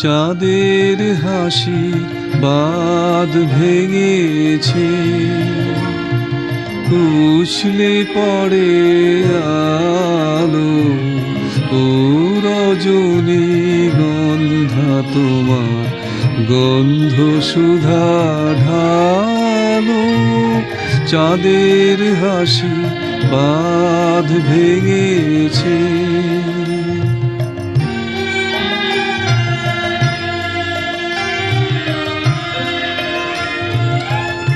চাঁদের হাসি বাঁধ ভেঙেছে, উছলে পড়ে আলো। ও রজনী গন্ধা তোমার গন্ধ সুধা ঢালো। চাঁদের হাসি বাঁধ ভেঙেছে।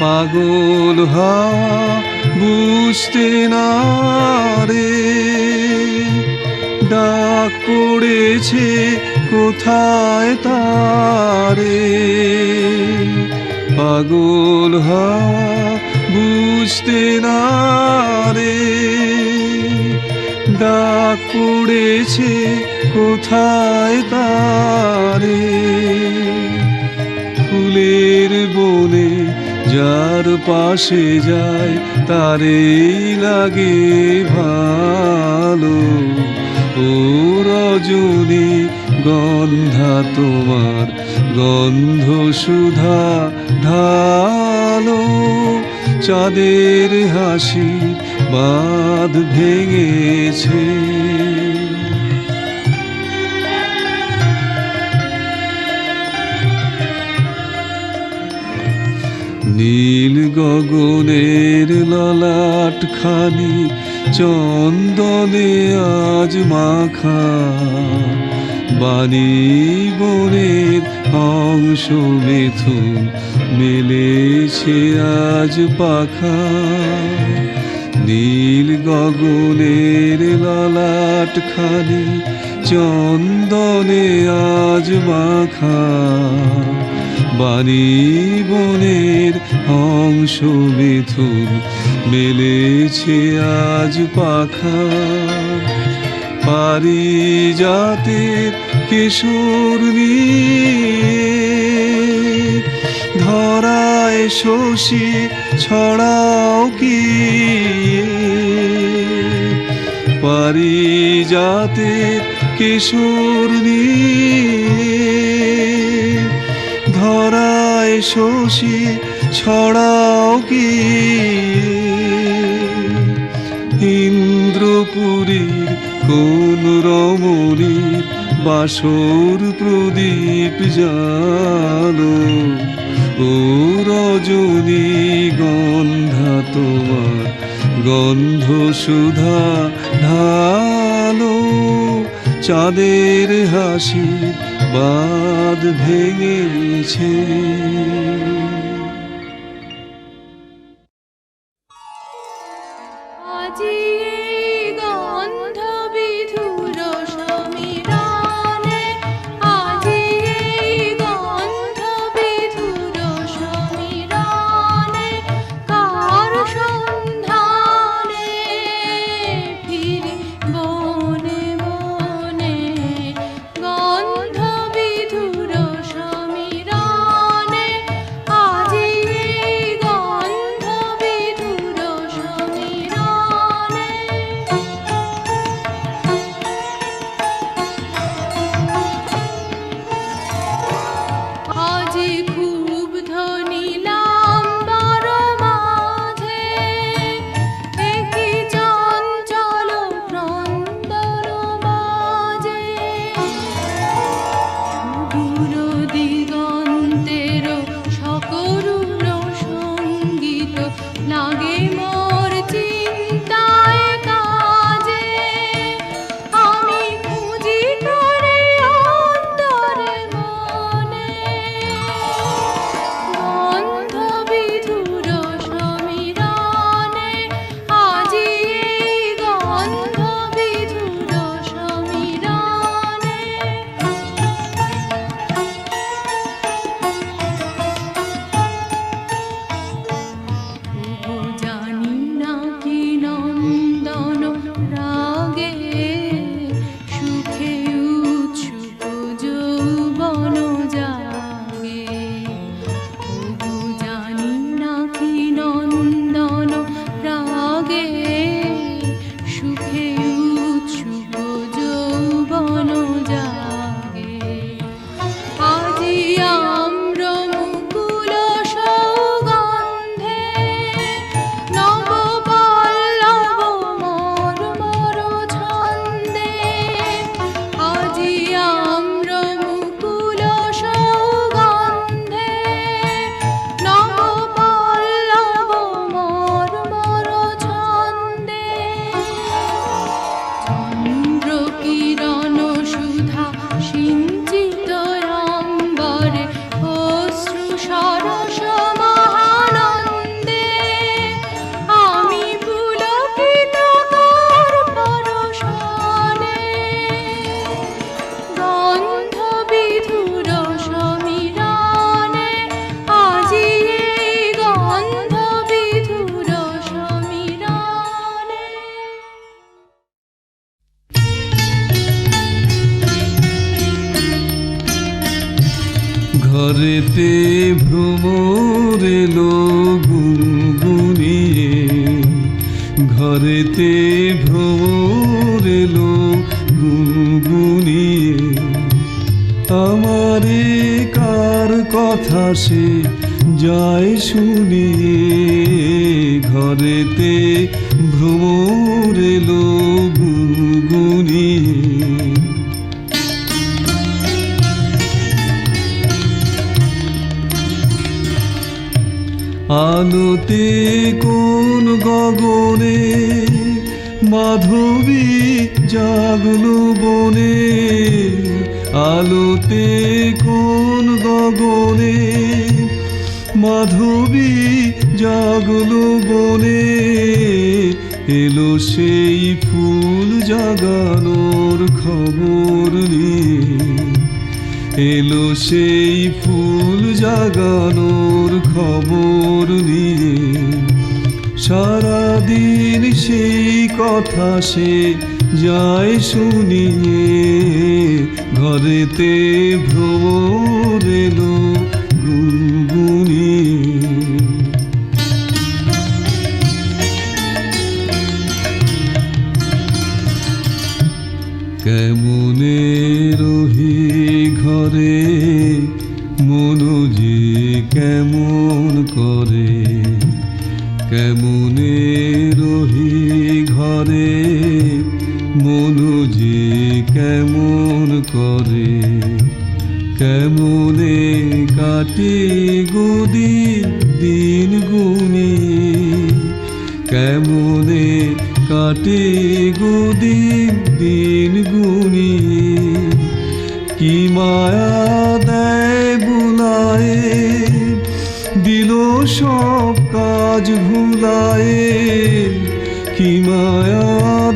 পাগল হাওয়া বুঝতে না রে, ডাক পড়েছে কোথায় তারে। পাগল হাওয়া বুঝতে না রে, ডাক পড়েছে কোথায় তারে। ফুলের বনে যার পাশে যায় তারেই লাগে ভালো। ও রজনী গন্ধা তোমার গন্ধ সুধা ঢালো। চাঁদের হাসি বাঁধ ভেঙেছে। নীল গগনের ললাট খানি চন্দনে আজ মাখা। বাণী বনের হংস মিথুন মেলেছে আজ পাখা। নীল গগনের ললাট খানি চন্দনে আজ মাখা। বাণী বনের হংস মিথুন মেলেছে আজ পাখা। পারিজাতের কিশোর নিয়ে ধরায় শশী ছড়াও কি। পারিজাতের কিশোর নিয়ে ধরায় শশী ছড়াও কি। ইন্দ্রপুরীর কোন রমণীর বাসর প্রদীপ জালো। ও রজনী গন্ধা তোমার গন্ধ সুধা ঢালো। চাঁদের হাসি বাঁধ ভেঙেছে। ঘরেতে ভ্রমর এলো গুনগুনিয়ে, ঘরেতে ভ্রমর এলো গুনগুনিয়ে। আমারে কার কথা সে যায় শুনিয়ে, ঘরেতে ভ্রমর এলো গুনগুনিয়ে। আলোতে কোন গগনে মাধবী জাগলো বনে, আলোতে কোন গগনে মাধবী জাগলো বনে। এলো সেই ফুল জাগানোর খবর নিয়ে, এলো সেই ফুল জাগানোর খবর নিয়ে। সারাদিন সেই কথা সে যায় শুনিয়ে, ঘরেতে ভ্রমর এলো গুনগুনিয়ে। কেমনে রহি ঘরে মনো যে কেমন করে, কেমনে রহি ঘরে মনো যে কেমন করে। কেমনে কাটে গদিন দিন গুনিয়ে, কেমনে কাটে গদিন দিন গুনিয়ে। কি মায়া দেয় বুলায়ে, দিল সব কাজ ভুলায়ে। কি মায়া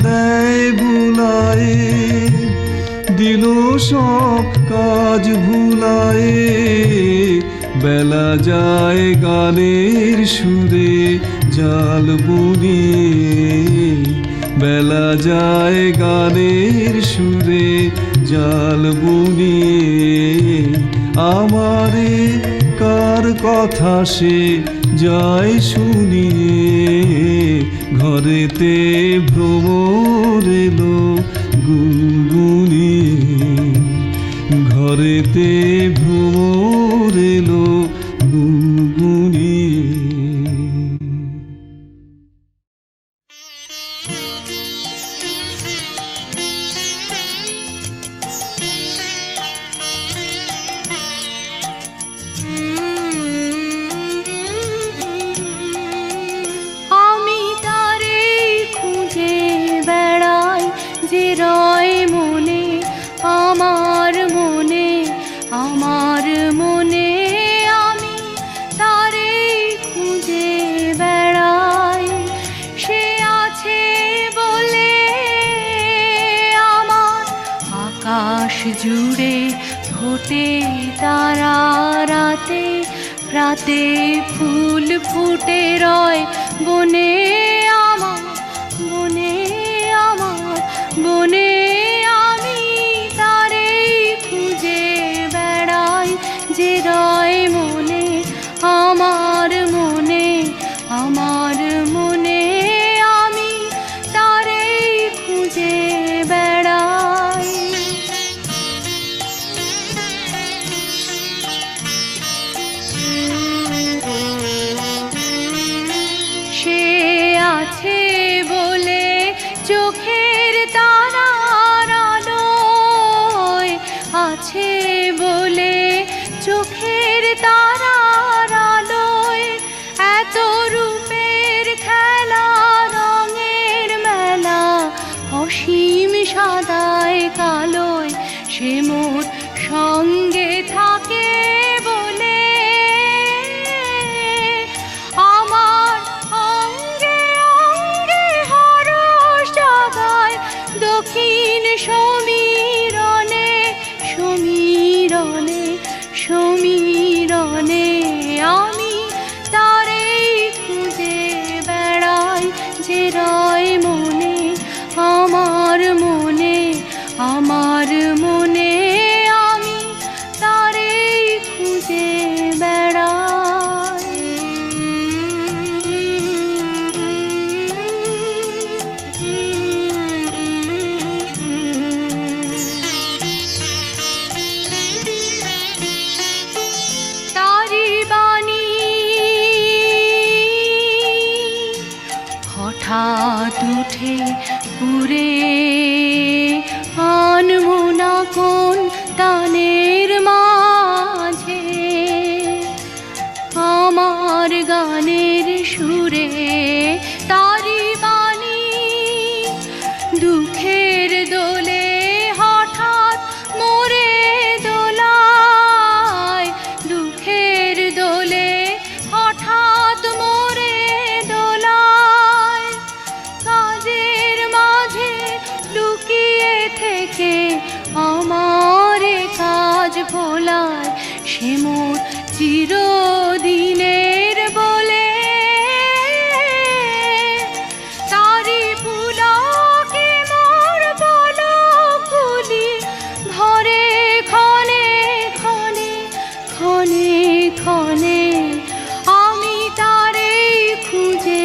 দেয় বুলায়ে, দিল সব কাজ ভুলায়ে। বেলা যায় গানের সুরে জাল বুনিয়ে, বেলা যায় গানের সুরে জাল বুনিয়ে। আমারে কার কথা সে যায় শুনিয়ে, ঘরেতে ভ্রমর এলো গুনগুনিয়ে, ঘরেতে ভ্রমর এলো গুনগুনিয়ে। জুড়ে ফোটে তারা রাতে, রাতে ফুল ফুটে রয় বনে আমার, বনে আমার, বনে আমি তারে খুঁজে বেড়াই যে রয় মনে আমার, মনে আমার, মনে আমি তারে খুঁজে বেড়াই। সে আছে বলে চোখের তারার আলোয়, আছে বলে চোখের তারার আলোয় এত রূপের খেলা, রঙের মেলা, অসীম সাদায় কালোয় সে মোর সঙ্গে থাকে বলে আমার অঙ্গে অঙ্গে হরস জাগায় দক্ষিণ সমীরণে, সমীরণে, সমীরণে আমি তারেই খুঁজে বেড়াই যে রয় মনে আমার, মনে আমার, মনে আমি উঠে পুরে আনমো না কোন তানের মাঝে আমার গানের সুরে তারি বাণী দুঃখের দোলে হঠাৎ মোরে দোলায় দুঃখের দোলে হঠাৎ মোরে দোলায় কাজের মাঝে লুকিয়ে থেকে আমার কাজ ভোলায় সে মোর চিরদিনের বলে তারি পুলকে মোর পলকগুলি ঘরে ক্ষণে ক্ষণে ক্ষণে ক্ষণে আমি তারেই খুঁজে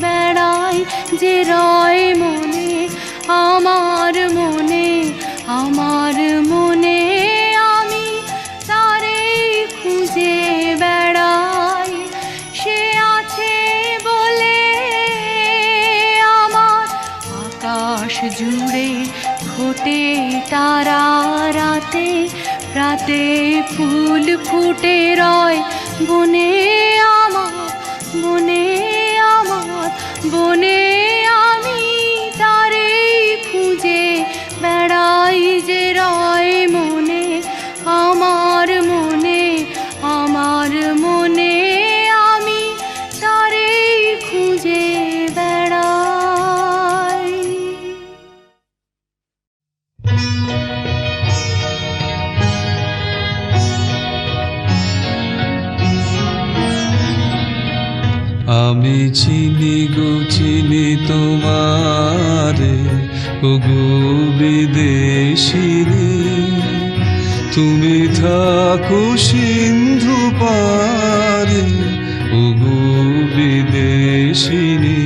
বেড়াই যে রয় মনে আমার মনে আমার মনে আমি তারেই খুঁজে বেড়াই সে আছে বলে আমার আকাশ জুড়ে ফোটে তারা রাতে রাতে ফুল ফুটে রয় বনে আমার বনে আমার বনে আমি তারেই খুঁজে বেড়াই যে রয় মনে আমার মনে আমার মনে আমি তারেই খুঁজে বেড়াই। আমি চিনি গো চিনি তোমারে ওগো বিদেশিনী তুমি থাকো সিন্ধু পারে ওগো বিদেশিনী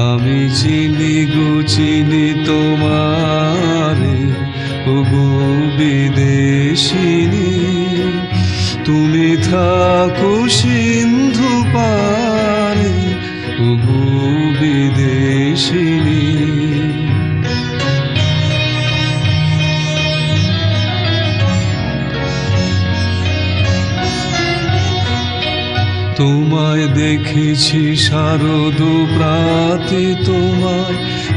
আমি চিনি গো চিনি তোমারে ওগো বিদেশিনী তুমি থাকো সিন্ধু পারে ওগো বিদেশিনী তোমায় দেখেছি শারদ প্রাতে তোমায়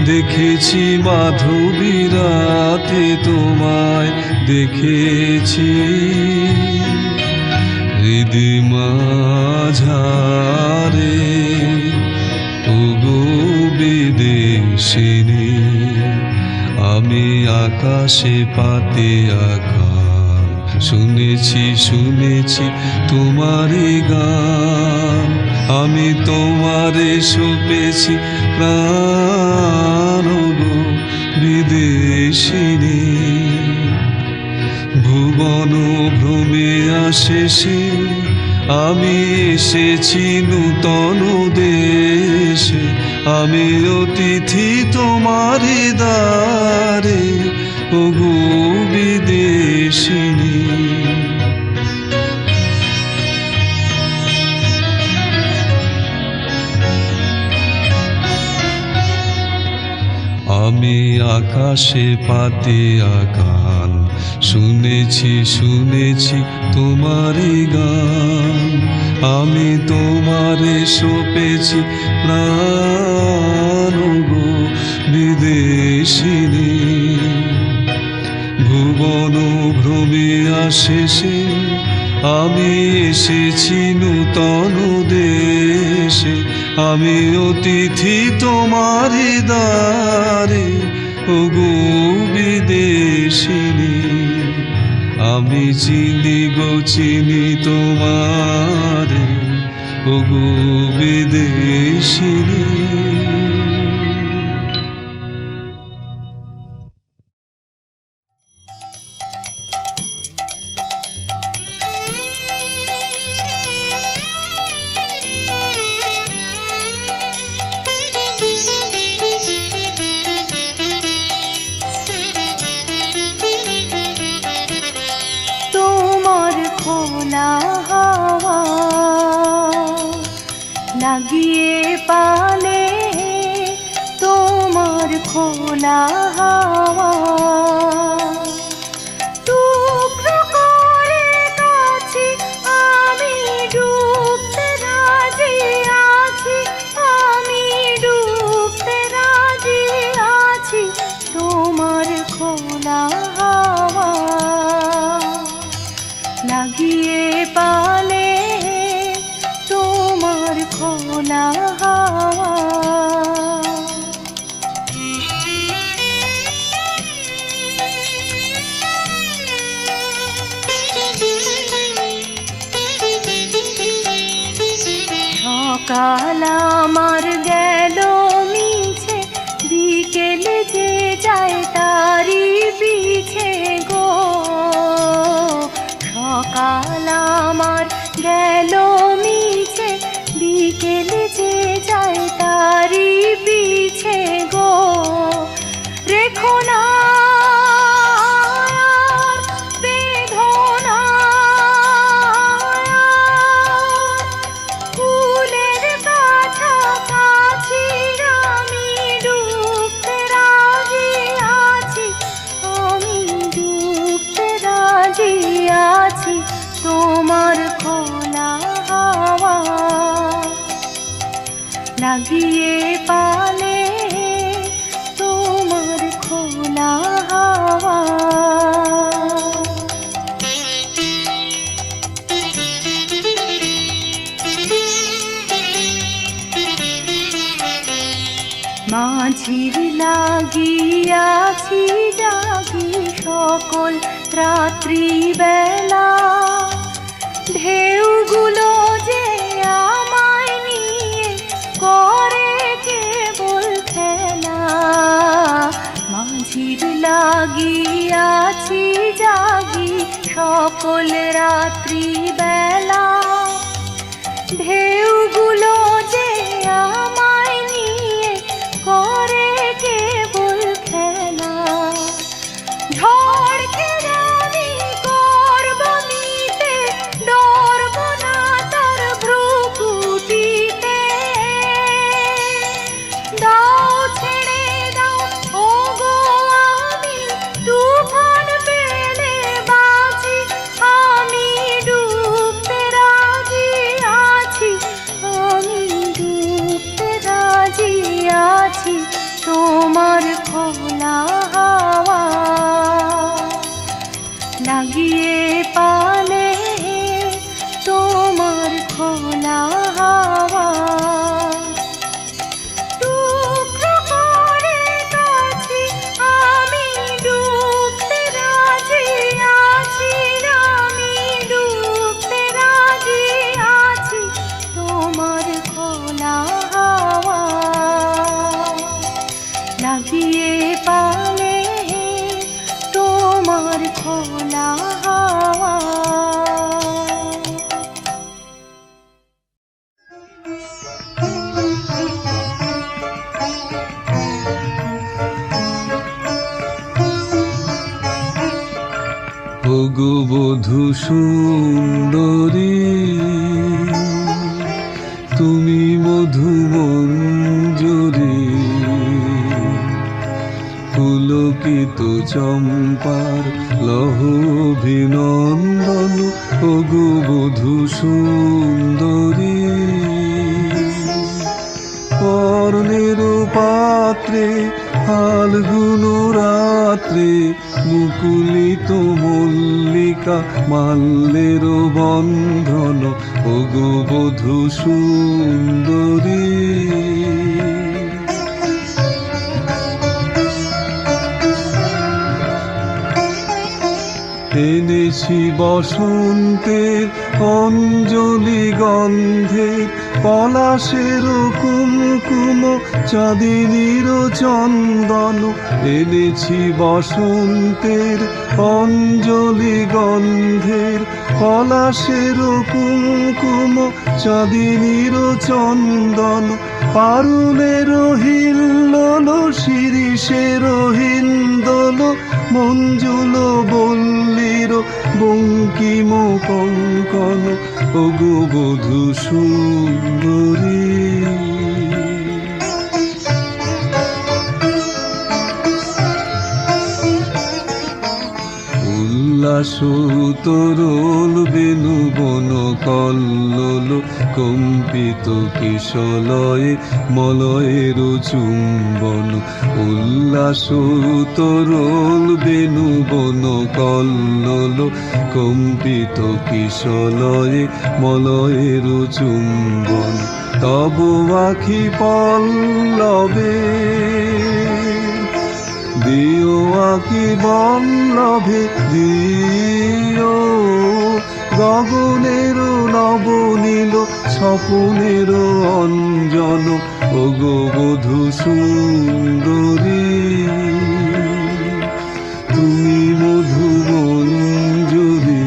দেখেছি মাধবী রাতে তোমায় দেখেছি হৃদি মাঝারে ওগো বিদেশিনী আমি আকাশে পাতে আকাশ শুনেছি শুনেছি তোমারই গান আমি তোমারে সপেছি প্রাণ গো বিদেশিনী ভুবন ভ্রমে আসে আমি এসেছি নূতন দেশে আমি অতিথি তোমারে দ্বারে ওগো বিদেশিনী আমি আকাশে পাতে আকান শুনেছি শুনেছি তোমারই গান আমি তোমারে সপেছি প্রাণ গো বিদেশিনী ভুবন ভ্রমে আসে আমি এসেছি নূতন দেশে আমি অতিথি তোমারে দ্বারে ওগো বিদেশিনী আমি চিনি গো চিনি তোমারে ওগো বিদেশিনী লাগিয়ে পালে খোলা হাওয়া টুকরো করে কাছি আমি ডুবতে রাজি আছি আমি ডুবতে রাজি আছি তোমার খোলা হাওয়া লাগিয়ে পালে তোমার খোলা হাওয়া সকাল আমার গেল মিছে বিকেল যে যায় তারি পিছে গো সকাল আমার গেল মিছে বিকেল যে যায় তারি পিছে গো রেখো না তোমার খোলা হাওয়া লাগিয়ে পালে তোমার খোলা হাওয়া মাঝির লাগিয়াছি জাগি সকল রাত্রি বেলা ঢেউগুলো যে আমায় নিয়ে করে কেবল খেলা মাঝির লাগিয়াছি জাগি সকল রাত্রি বেলা ঢেউগুলো যে আমায় নিয়ে করে কেবল খেলা ঝড়কে জানি করব নিতে ডরব না তার ভ্রুকুটিতে দাও ছেড়ে দাও ও গো আমি তুফান পেলে বাঁচি আমি ডুবতে রাজি আছি আমি ডুবতে রাজি আছি তোমার খোলা হাওয়া লাগিয়ে পালে তোমার খোলা হাওয়া টুকরো করে কাছি আমি ডুবতে রাজি আছি আমি ডুবতে রাজি আছি তোমার খোলা হাওয়া লাগিয়ে পালে তোমার খোলা হাওয়া ওগো বধূ সুন্দরী তুমি মধু মঞ্জুরি পুলকিত চম্পার লহভিনন্দন ওগো বধূ সুন্দরী কর্ণের পাত্রে ফাল্গুন রাত্রে মুকুলিত মল্লিকা মাল্যের বন্ধন ওগো বধূ সুন্দরী এনেছি বসন্তের অঞ্জলি গন্ধের পলাশের কুমকুম চাঁদিনীর চন্দন এনেছি বসন্তের অঞ্জলি গন্ধের পলাশের কুমকুম চাঁদিনীর চন্দন পারুলের হিল্লোল শিরিষের হিন্দোল মঞ্জুল বল্লীর বঙ্কিম কঙ্কন ওগো বধূ সুন্দরী উল্লাস তরল বেনু বন কল্লোল কম্পিত কিশলয়ে মলয়ের চুম্বন। উল্লাস তরল বেনু বন কল্লোল কম্পিত কিশলয়ে মলয়ের চুম্বন। তব আখি পল্লবে দিও আকি বল্লভে দিও, গগনের নবনীল স্বপনের অঞ্জন। ওগো বধূ সুন্দরী তুমি মধু মঞ্জুরি,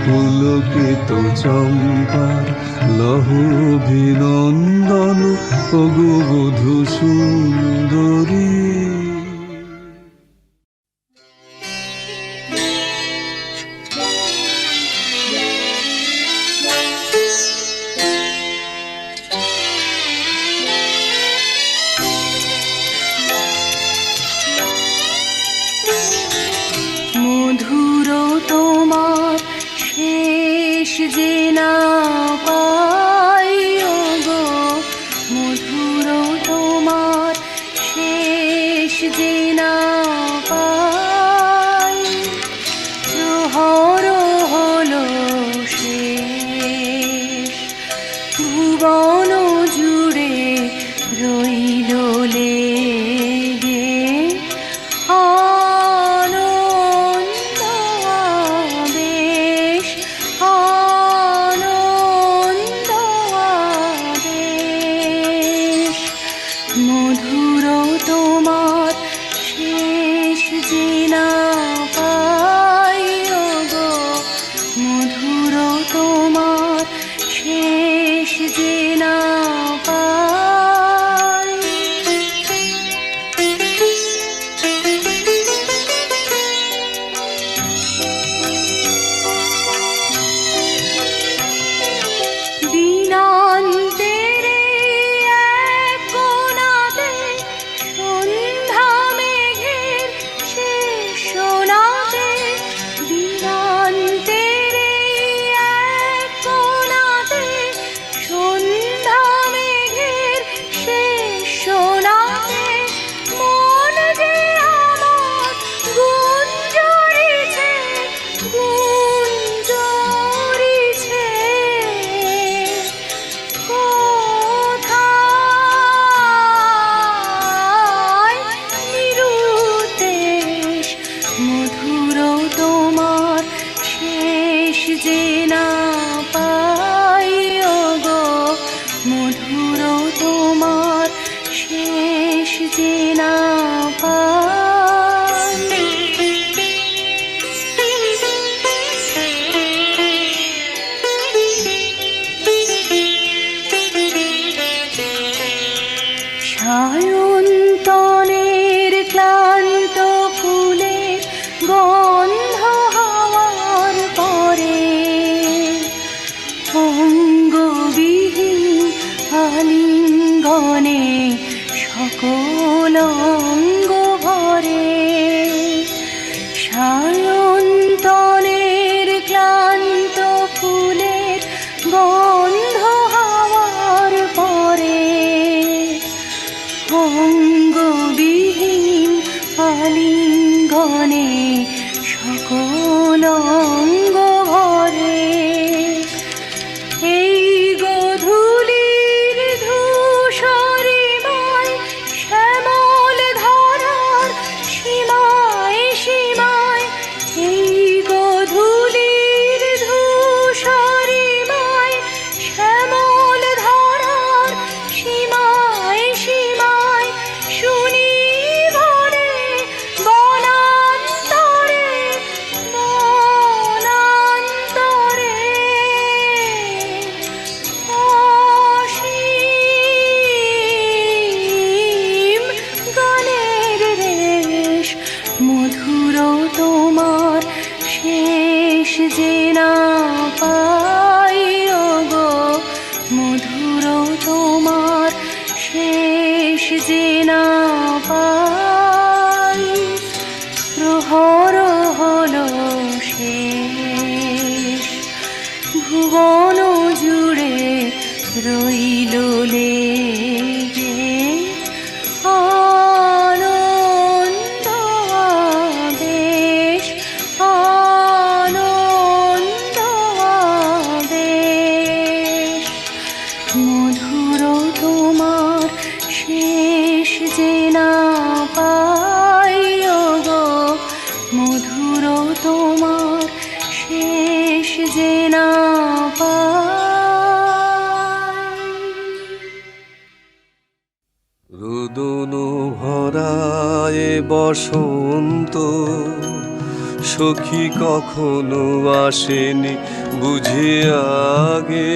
পুলকিত চম্পার লহ অভিনন্দন। ওগো বধূ সুন্দরী। মধুর তোমার শেষ যে না পাই, ওগো মধুর তোমার শেষ যে না পাই। প্রহর হলো শেষ, ভুবন জুড়ে রইল লেগে আনন্দ আবেশ, আনন্দ আবেশ। মধুর তোমার শেষ যে না পাই, ওগো মধুর তোমার শেষ যে না পাই। দিনান্তের এক কোণাতে সন্ধ্যা মেঘের শেষ সোনাতে, দিনান্তের এক কোণাতে সন্ধ্যা মেঘের শেষ সোনাতে। মন যে আমার গুঞ্জরিছে, গুঞ্জরিছে কোথায় নিরুদ্দেশ। মধুর তোমার শেষ যে না পাই, ওগো মধুর তোমার শেষ যে না পাই। সায়ন্তনের ক্লান্ত ফুলের গন্ধ হাওয়ার পরে, অঙ্গবিহীন আলিঙ্গনে সকল অঙ্গ ভরে। সায়ন্তনের ক্লান্ত ফুলের গন্ধ হাওয়ার পরে, অঙ্গবিহীন আলিঙ্গনে সকল অঙ্গ ভরে। এই গোধূলির ধূসরিমায় শ্যামল ধারার সীমায় সীমায়, এই গোধূলির ধূসরিমায় শ্যামল ধারার সীমায় সীমায়। শুনি ভরে বনান্তরে বনান্তরে অসীম গানের রেশ। মধুর তোমার শেষ যে না পাই, ওগো মধুর তোমার শেষ যে না পাই। প্রহর যে না পাই গো মধুর তোমার শেষ যে না পাই। রোদন ভরায় বসন্ত সখী কখনো আসেনি বুঝে আগে।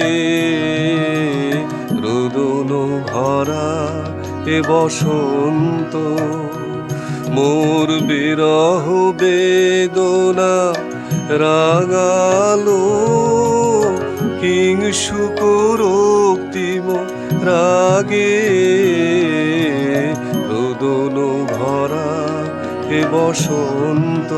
রোদন ভরা এ বসন্ত মোর বিরহ বেদনা রাগালো কিংশুক রক্তিম রাগে। রোদন ভরা এ বসন্ত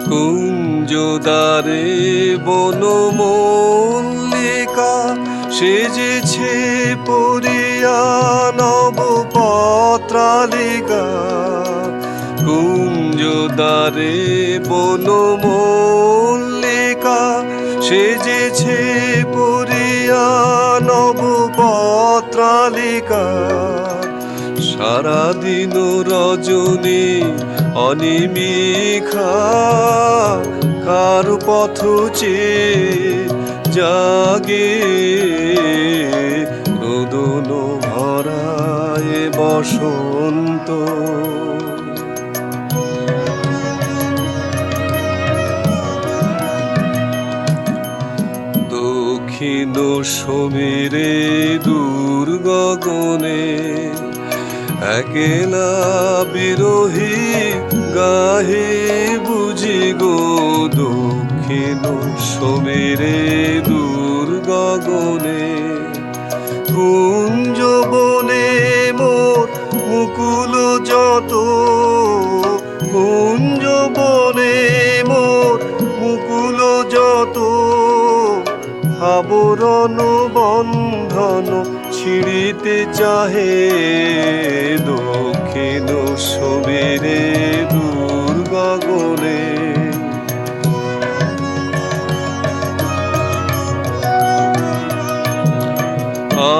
কুঞ্জদারে বনমল্লিকা সেজেছে পরিয়া নব পত্রালিকা। কুঞ্জদারে বনমল্লিকা সেজেছে পরিয়া নব পত্রালিকা। সারাদিন রজনী অনিমিখা কার পথ চেয়ে জাগে। রোদন ভরায় বসন্ত দক্ষিণ সমীরে দূর গগনে একেলা বিরোহী গাহে বুঝি গো। দক্ষিণ সমীরে দূর গগনে কুঞ্জ বনে মোর মুকুল যত। কুঞ্জ বনে মোর মুকুল যত আবরণ বন্ধন ছিঁড়িতে চাহে। দক্ষিণ সমীরে দূর গগনে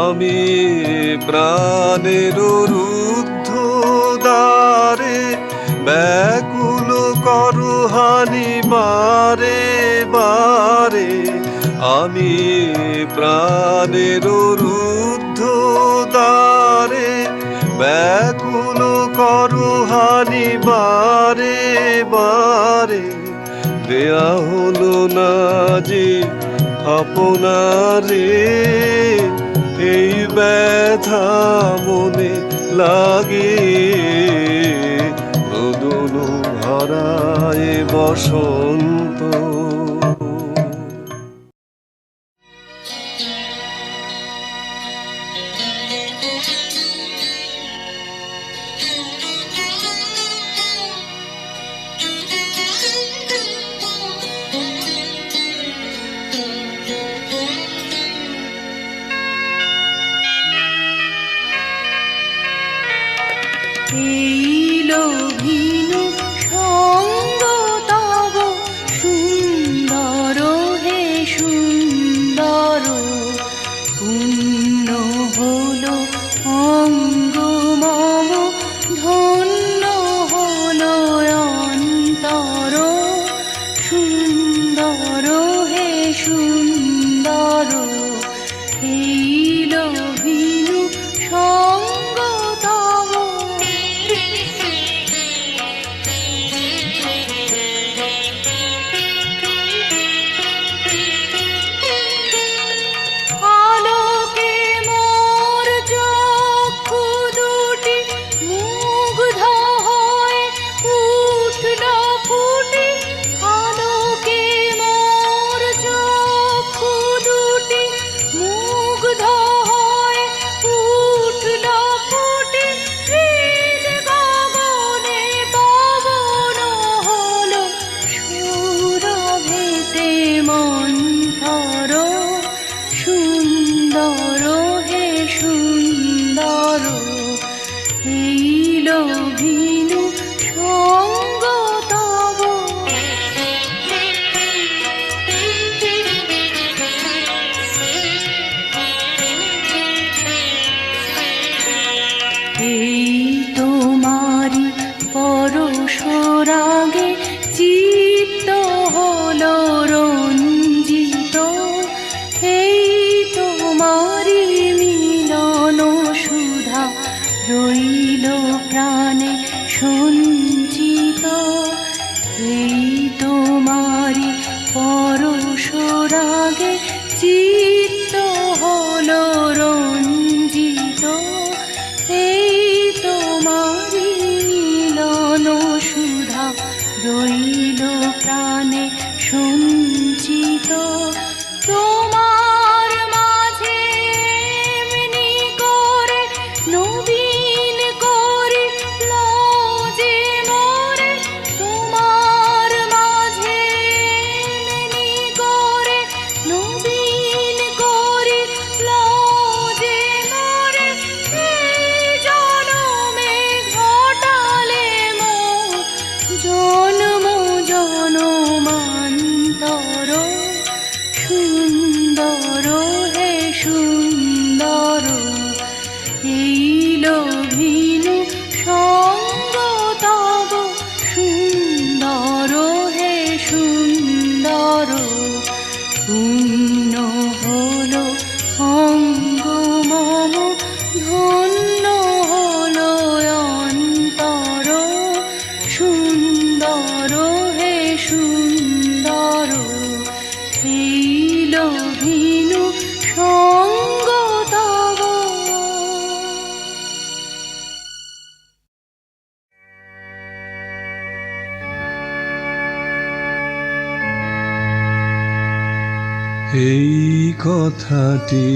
আমি প্রাণের রুদ্ধ দ্বারে ব্যাকুল করহানি বারে বারে। আমি প্রাণের রুদ্ধ দ্বারে ব্যাকুল করহানি বারে বারে। দেয়া হলো না যে আপনারে এই ব্যথা মনে লাগে। রোদন ভরায় বসন্ত লোভিনু সঙ্গ তব সুন্দর হে সুন্দর। পুণ্য হলো অঙ্গ মম ধন্য হলো অন্তর। সুন্দর হে সুন্দর এই লোভিনু সঙ্গ তব। সোরাগে চিত্ত হলো রঞ্জিত, এই তোমারি মিলন সুধা রইল প্রাণে সঞ্চিত। তোমার মাঝে এমনি করে নবীন করি লজে মোরে, তোমার মাঝে এমনি করে নবীন করি লজে মোরে, এই জনমে ঘটালে মোর জন্ম জনমান্তর। সুন্দর হে সুন্দর, এই লোভিনু সঙ্গ তব। সুন্দর হে সুন্দর, পূর্ণ হলো অঙ্গ মম, ধন্য হলো অন্তর। সুন্দর হে সুন্দর, এই লোভিনু সঙ্গ তব। এই কথাটি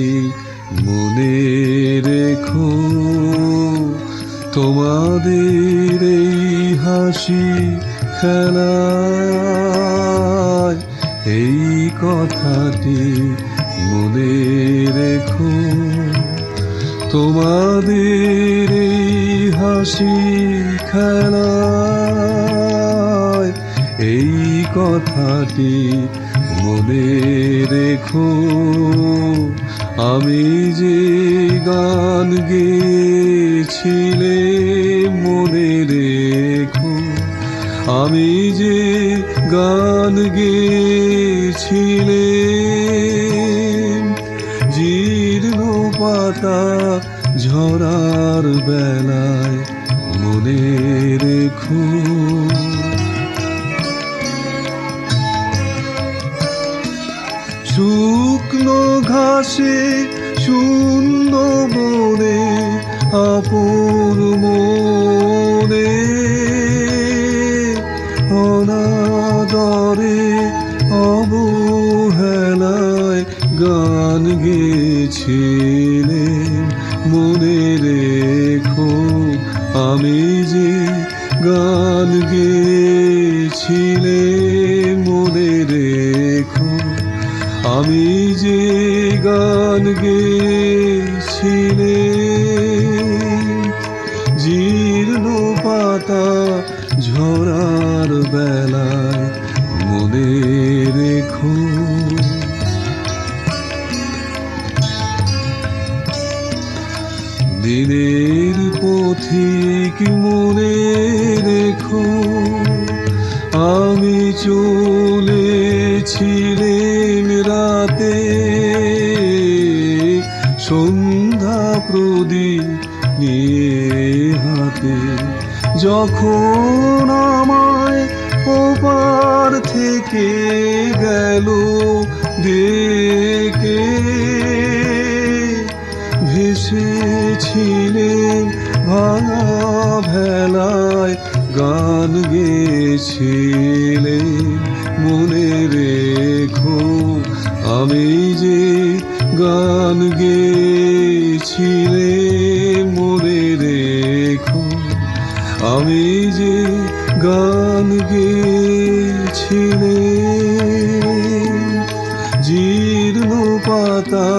মনে রেখো, তোমাদের এই হাসি খেলায়। এই কথাটি মনে রেখো, তোমাদের এই হাসি খেলায়। এই কথাটি মনে রেখো, আমি যে গান গেয়েছিলে মনে রেখো, আমি যে গান গেয়েছিলে। জীর্ণ পাতা ঝরার বেলায় মনে রেখো, শুকনো ঘাসে শূন্য বনে আপন মনে, অনাদরে অবহেলায় গান গেয়েছিলে মনে রেখো, আমি যে গান গেয়েছিলে মনে রেখো, আমি যে গান গেয়েছিলে। জীর্ণ পাতা ঝরার বেলায় মনে রেখো, দিনের পথিক মনে রেখো, আমি চলেছিলেম রাতে, সন্ধ্যা প্রদীপ নিয়ে হাতে, যখন আমায় ওপার থেকে গেল ডেকে। ভেসেছিলেন ভাঙা ভেলায় গান গেয়েছিলে মনে রেখো, আমি যে গান গেয়েছিলে মনে রেখো, আমি যে গান গেয়েছিলে। জীর্ণ পাতা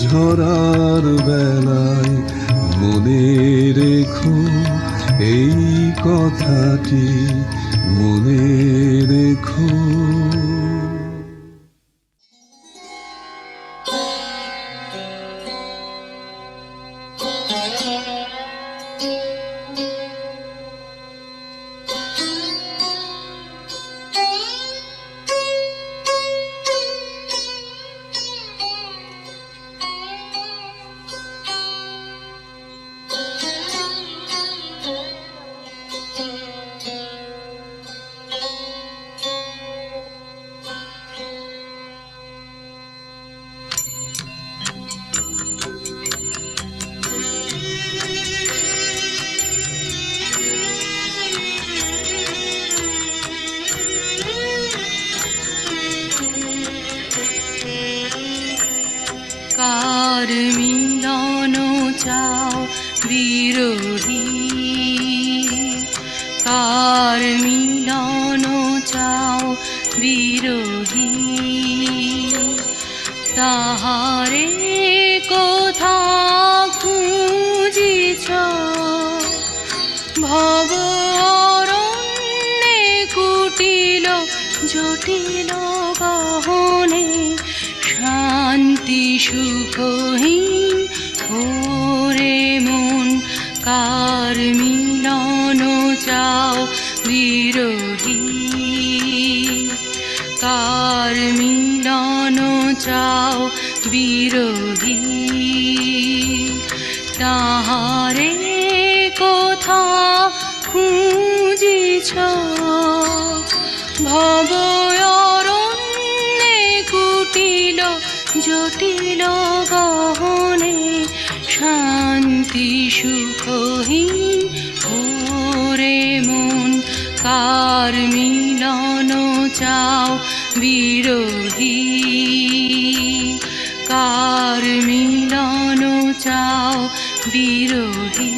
ঝরার বেলায় মনে রেখো, এই কথাটি মনে রেখো। কার মিলন চাও বিরোহী, কার মিলন চাও বিরোহী, তাহারে কোথা খুঁজিছ ভব অরণ্যে কুটিল জটিল গহনে, শান্তি সুখহীন ওরে মন, কার মিলন চাও বিরোহী, কার মিলন চাও বিরোহী, তাহারে কোথা খুঁজিছ ভব অরণ্যে কুটিল জটিল গহনে, শান্তি সুখহীন ওরে মন, কার মিলন চাও বিরোহী, কার মিলন চাও বিরোহী।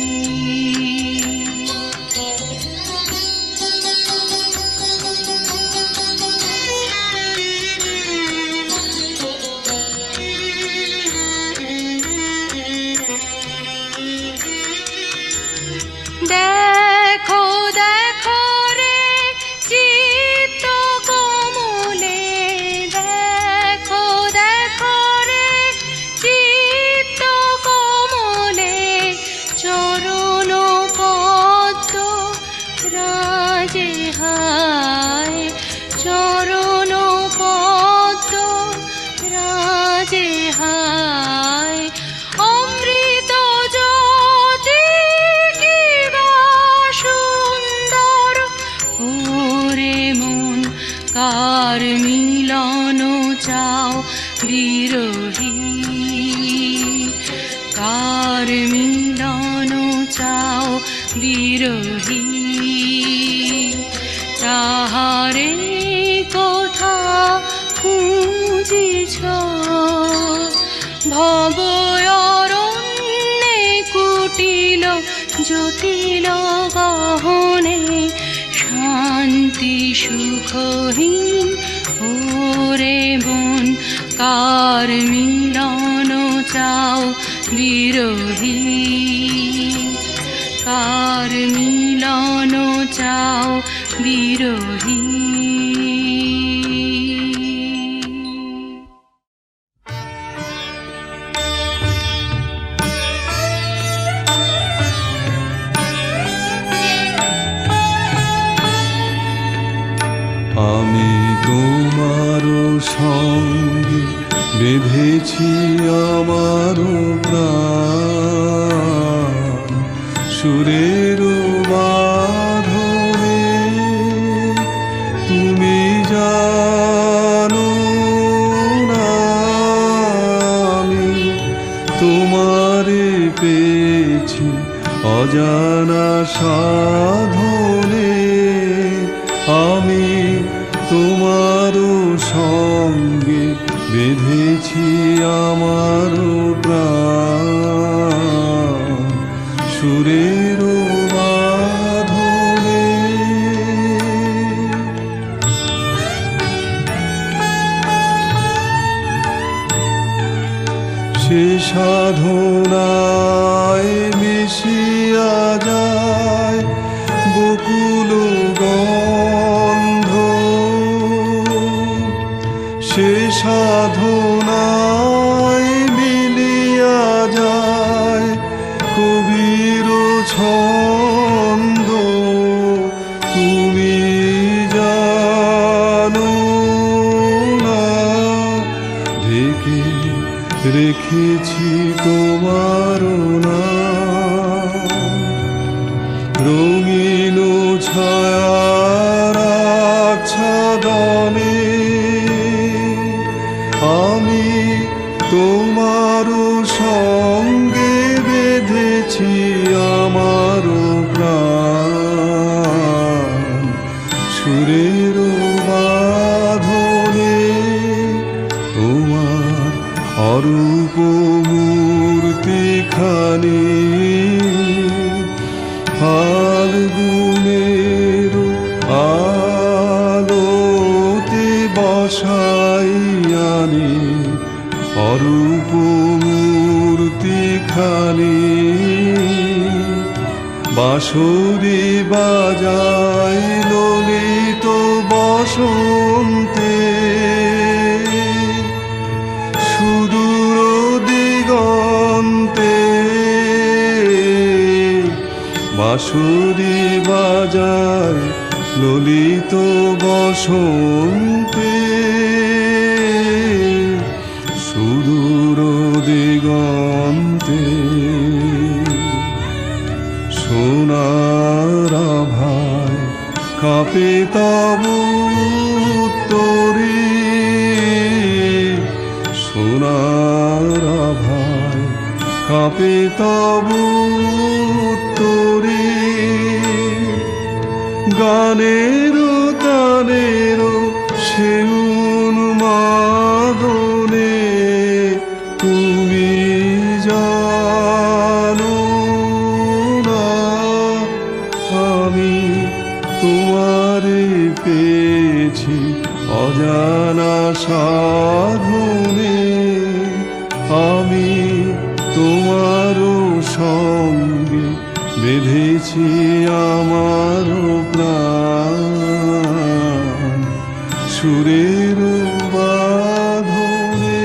দেখো দেখো রে চিত্ত কমলে, দেখো দেখো রে চিত্ত কমলে, চরণ পদ্ম রাজে হায়, চরণ পদ্ম রাজে হায়, অমৃত জ্যোতি কিবা সুন্দর ওরে মন, কার মিলন চাও বিরোহী, কার মিলন চাও বিরোহী, তাহারে কোথা খুঁজিছ ভব অরণ্যে কুটিল জটিল গহনে, শান্তি সুখহীন ওরে মন, কার মিলন চাও বিরোহী, কার মিলন চাও বিরোহী। আমি তোমার সঙ্গে বেঁধেছি আমার প্রাণ, সুরের বাঁধনে তুমি জানো না আমি তোমারে পেয়েছি অজানা সাধনে, আমি তোমার সঙ্গে বেঁধেছি আমার প্রাণ, সুরের বাঁধনে। সে সাধনায় মিশিয়া যায় বকুল গন্ধ, সে সাধনায় মিলিয়া যায় কবির ছন্দ, তুমি জানো না ঢেকে রেখেছি তোমার নাম, রঙিন ছায়ার আচ্ছাদনে আমি তোমার সঙ্গে বেঁধেছি আমার প্রাণ, সুরের বাঁধনে তোমার অরূপ মুখ খানি ফাল্গুনের আলোতে বসাই আনি অরূপ মূর্তি খানি বাঁশরি বাজায় ললিত বসন্তে সুদূর দিগন্তে বাঁশরি বাজায় ললিত বসন্তে সুদূর দিগন্তে সোনার আভায় কাঁপে তব উত্তরে সোনার আভায় কাঁপে তব উত্তরে গানের গানের সে উন্মাদনে তুমি জানো না আমি তোমারে পেয়েছি অজানা সাধনে আমি তোমারও সঙ্গে বেঁধেছি আমার প্রাণ সুরের বাঁধনে।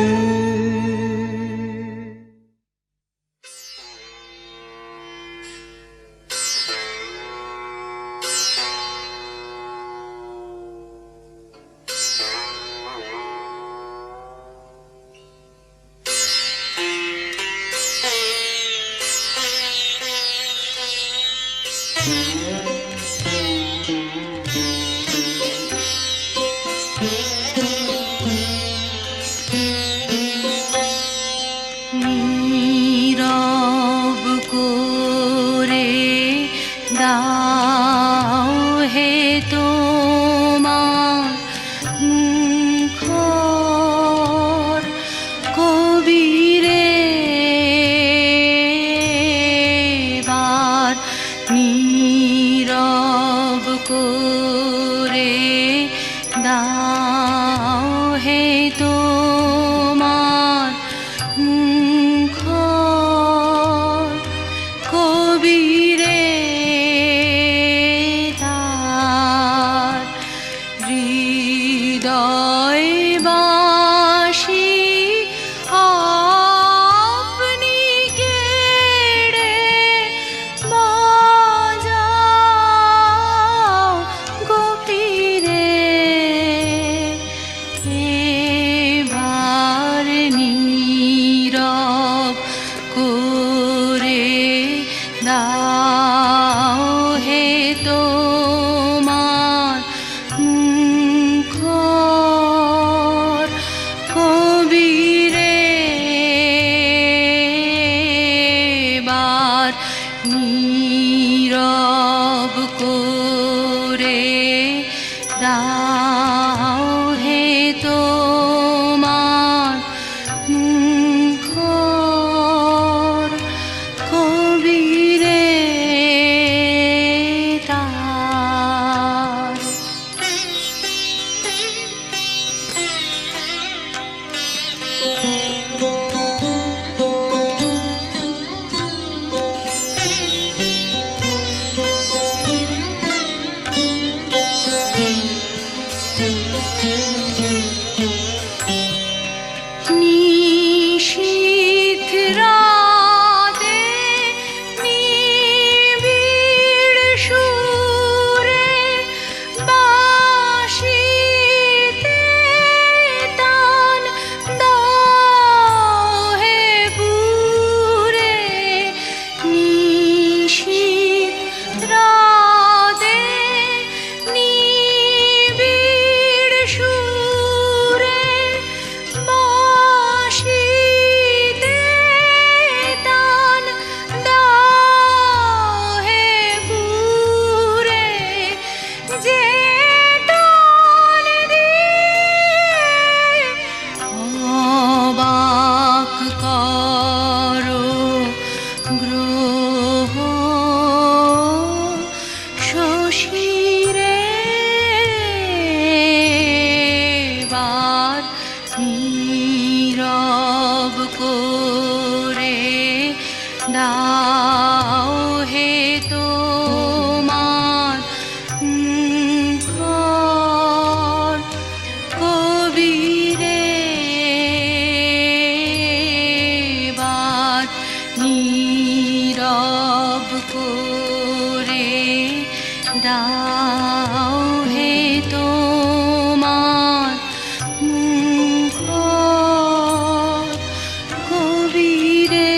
নীরব করে দাও হে তোমার মুখর কবিরে বার নীরব করে দাও হে তোমার মুখর কবিরে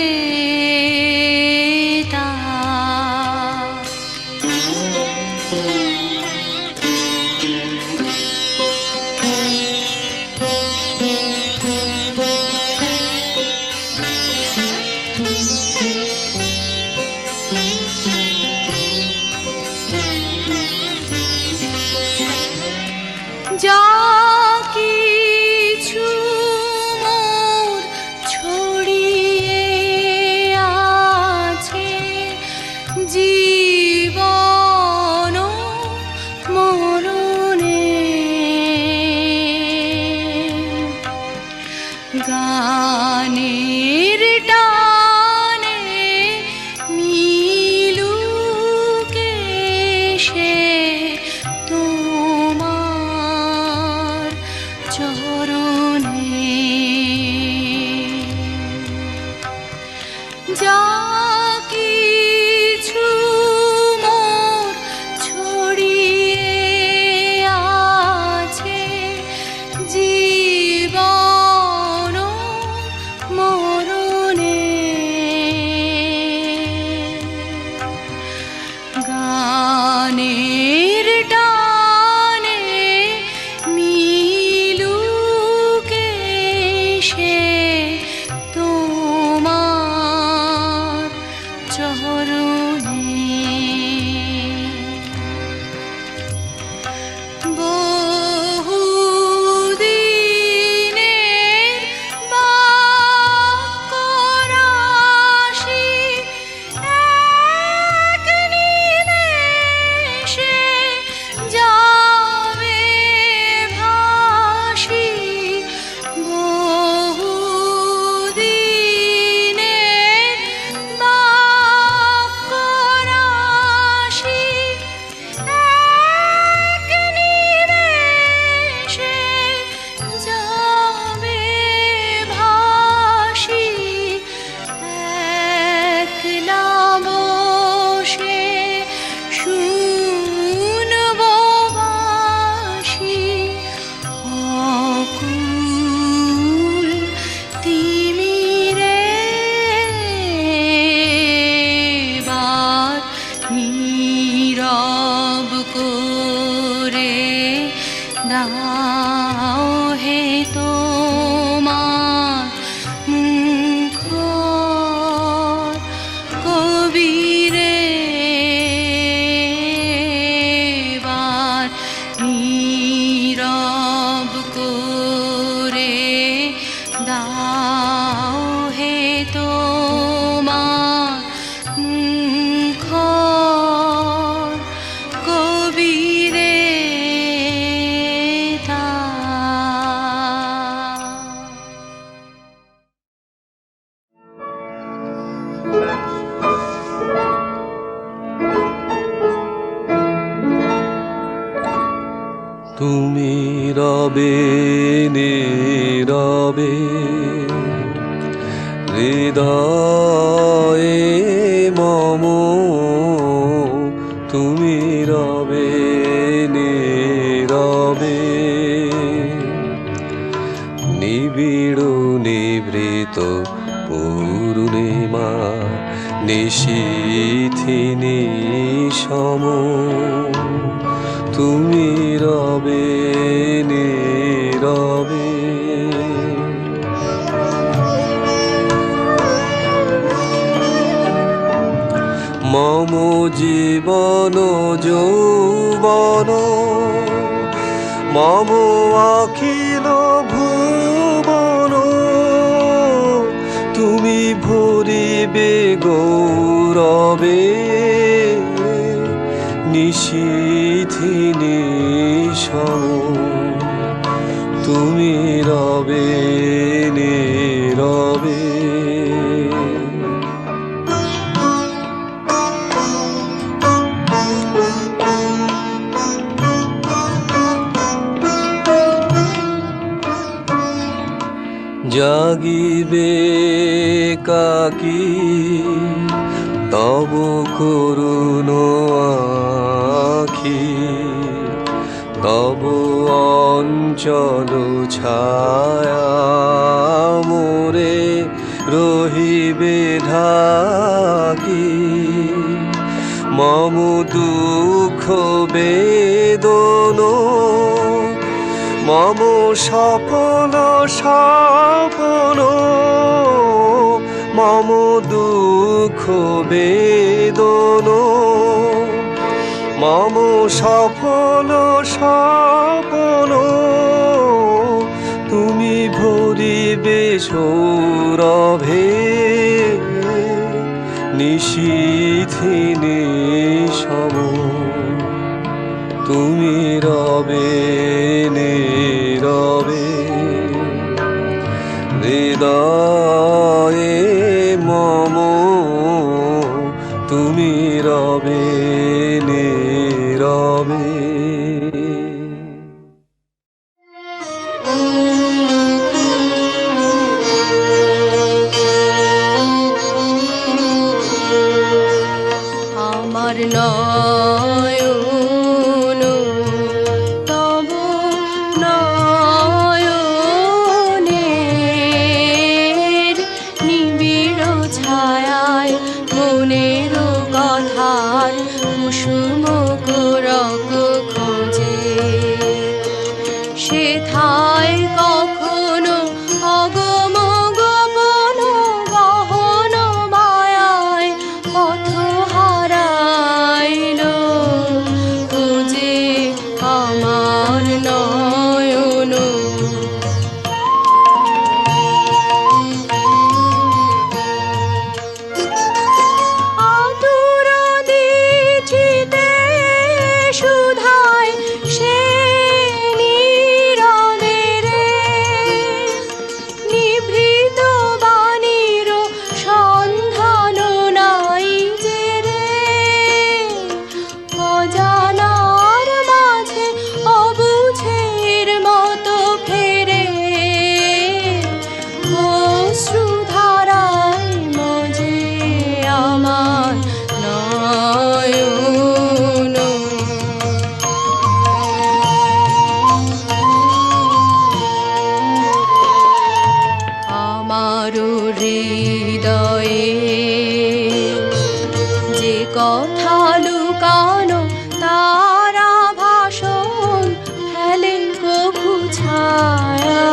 যা কিছু মোর ছড়িয়ে আছে জীবন মরণে গানের টানে মিলুকে সে তোমার চরণে যা কিছু মোর ছড়িয়ে আছে জীবন মরণে গানের টানে মিলুকে সে তোমার চরণে বহুদিনের বাক্যরাশি এক নিমেষে যাবে ভাসি বহুদিনের বাক্যরাশি এক নিমেষে যাবে ভাসি একলা বসে শুনব বাঁশি অকুল তিমিরে বার নীরব করে দাও হে তোমার মুখর কবিরে বার নীরব করে দাও হে তোমার মুখর কবিরে তুমি রবে নীরবে হৃদয়ে মম তুমি রবে নীরবে নিবিড় নিভৃত পূর্ণিমা নিশীথিনী সম তুমি রবে নীরবে মম জীবন যৌবন মম অখিল ভুবন তুমি ভরিবে গৌরবে নিশীথিনী সম তুমি রবে নীরবে জাগিবে কাকি তব করুণ আখি, তব অঞ্চল ছায়া মোরে রহিবে ঢাকি। মম দুঃখ বেদন মম স্বপন স্বপন, মম দুঃখ বেদন মম সফল স্বপন, তুমি ভরিবে সৌরভে নিশীথে নিশম, তুমি রবে নীরবে হৃদয়ে মম, তুমি রবে নীরবে। আমার নয়ন তব নয়নের নিবিড় ছায়ায় মনের কথার কুসুম কোরক খোঁজে, সেথায় কখনো অগম গোপন গহন মায়ায় পথ হারাইল, খুঁজে আমার নয়ন। আতুর দিঠিতে সুধায় সে নীরবে রে, নিভৃত বাণীর সন্ধান নাই যে রে, অজানার মাঝে অবুঝের মতো ফেরে, অশ্রুধারায় মজে আমার নয়ন। আমার হৃদয়ে যে কথা লুকানো তারা ভাষণ ফেলে কভু ছায়া,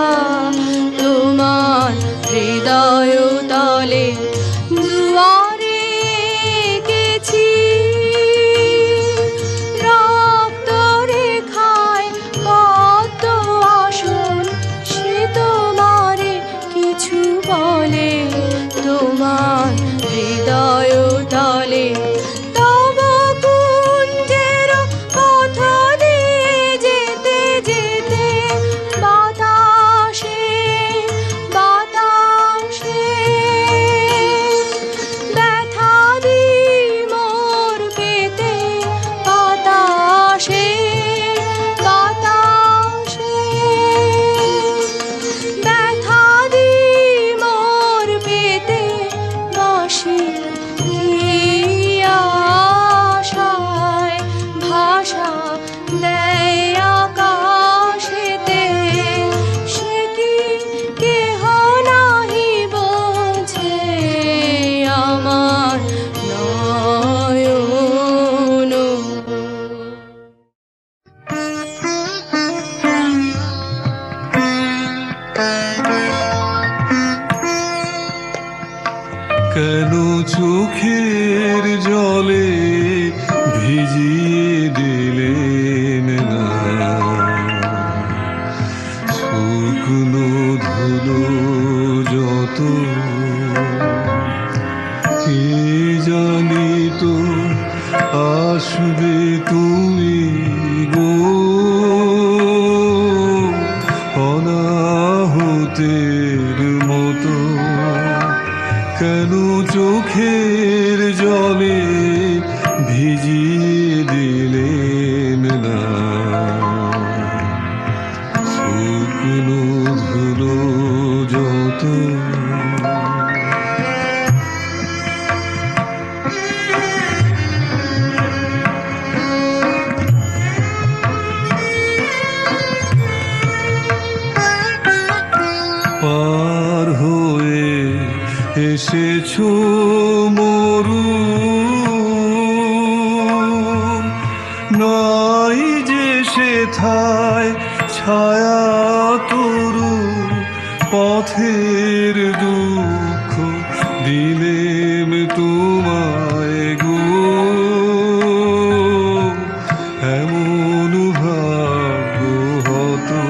তোমার হৃদয় তলে দুয়ারে গেছি, রক্ত রেখায় পদ্ম আসন, সে তোমারে কিছু বলে, তোমার হৃদয় তলে তব কুঞ্জের পথ দিয়ে যেতে যেতে বাতাসে বাতাসে ব্যথা দি মোর পেতে, বাতাসে বাতাসে ব্যথা দি মোর পেতে, বাঁশি কি আশায় ভাষা দেয় আকাশেতে, সে কি কেহ নাহি বোঝে আমার নয়ন। কেন চোখের জলে ভিজিয়ে দিলেন না শুকনো ধুলো যত, কে জানি তো আসবে তুমি গো অনাহুতের মতো, কেন চোখের জলে ভিজিয়ে দিলেন না শুকনো ধুলো জল। মতো পার হয়ে এসেছো মরু নাই যে সেথায় ছায়া তরু পথের দুঃখ দিলেম তোমায় গো এমন ভাগ্য হতো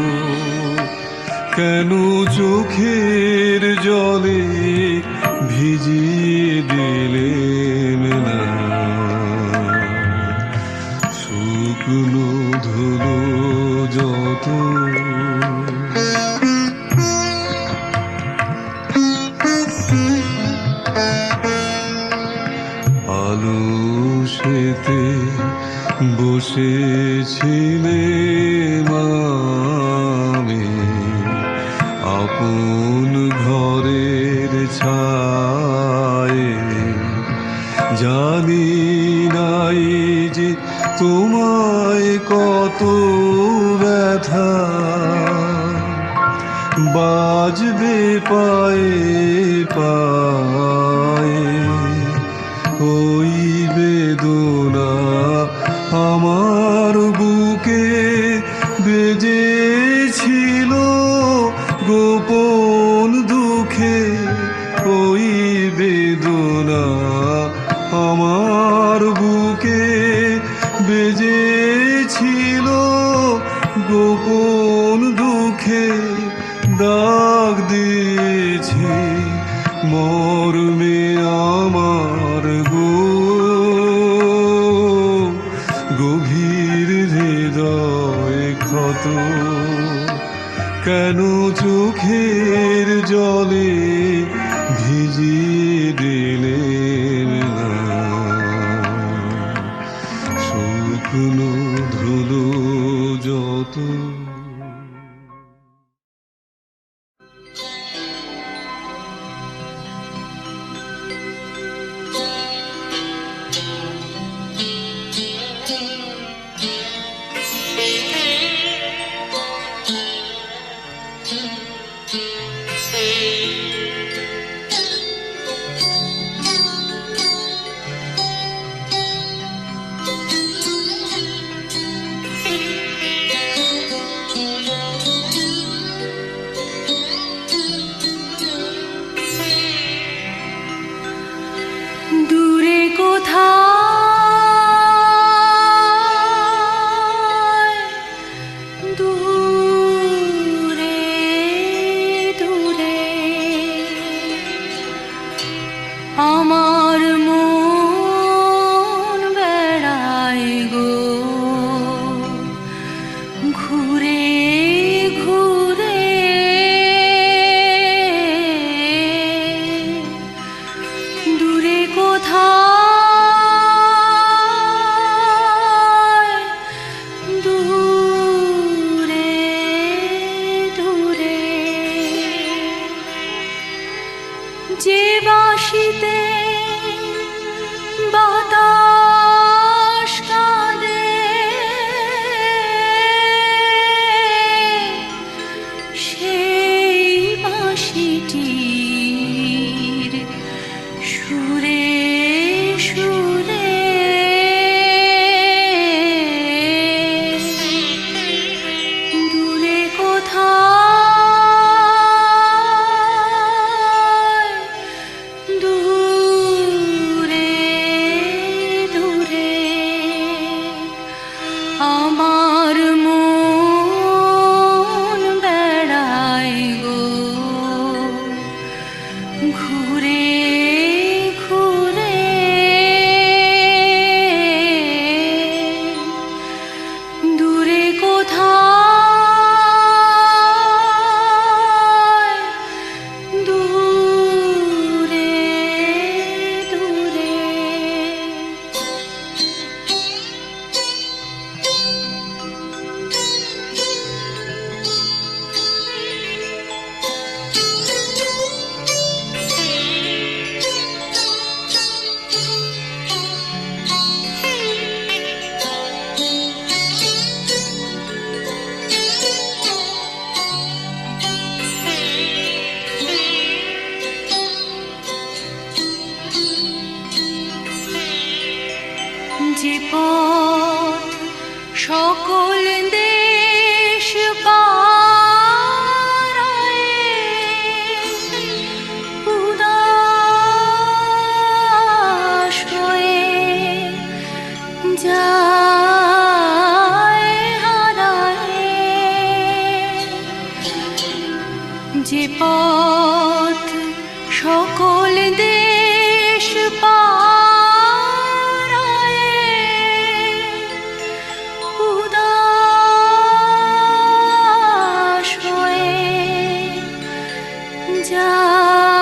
কেন চোখের জলে ভিজিয়ে দিলেম না শুকনো ধুলো যত আলো সেতে বসেছিলেম আমি আপন ঘরের ছায়ে জানি নাই যে তোমায় কত ব্যথা বাজবে পায়ে পায়ে ওই বেদনা আমার বুকে বেজেছিল গোপন দুঃখে ওই বেদনা আমার বুকে বেজেছিল গোপন দুঃখে দাগ দিয়েছে মর্মে আমার গো গভীর হৃদয় ক্ষত কেন চোখের জলে ভিজিয়ে দিলেম না শুকনো ধুলো যত দূরে কোথায় দূরে দূরে আমার মন বেড়ায় গো ঘুরে ঘুরে দূরে কোথায় দূরে দূরে যে বাঁশিতে বাতাস কাঁদে সেই বাঁশিটির সুরে সুরে দূরে কোথায় দূরে দূরে আমার মন বেড়ায় গো ঘুরে ঘুরে দূরে কোথায় দূরে দূরে যায়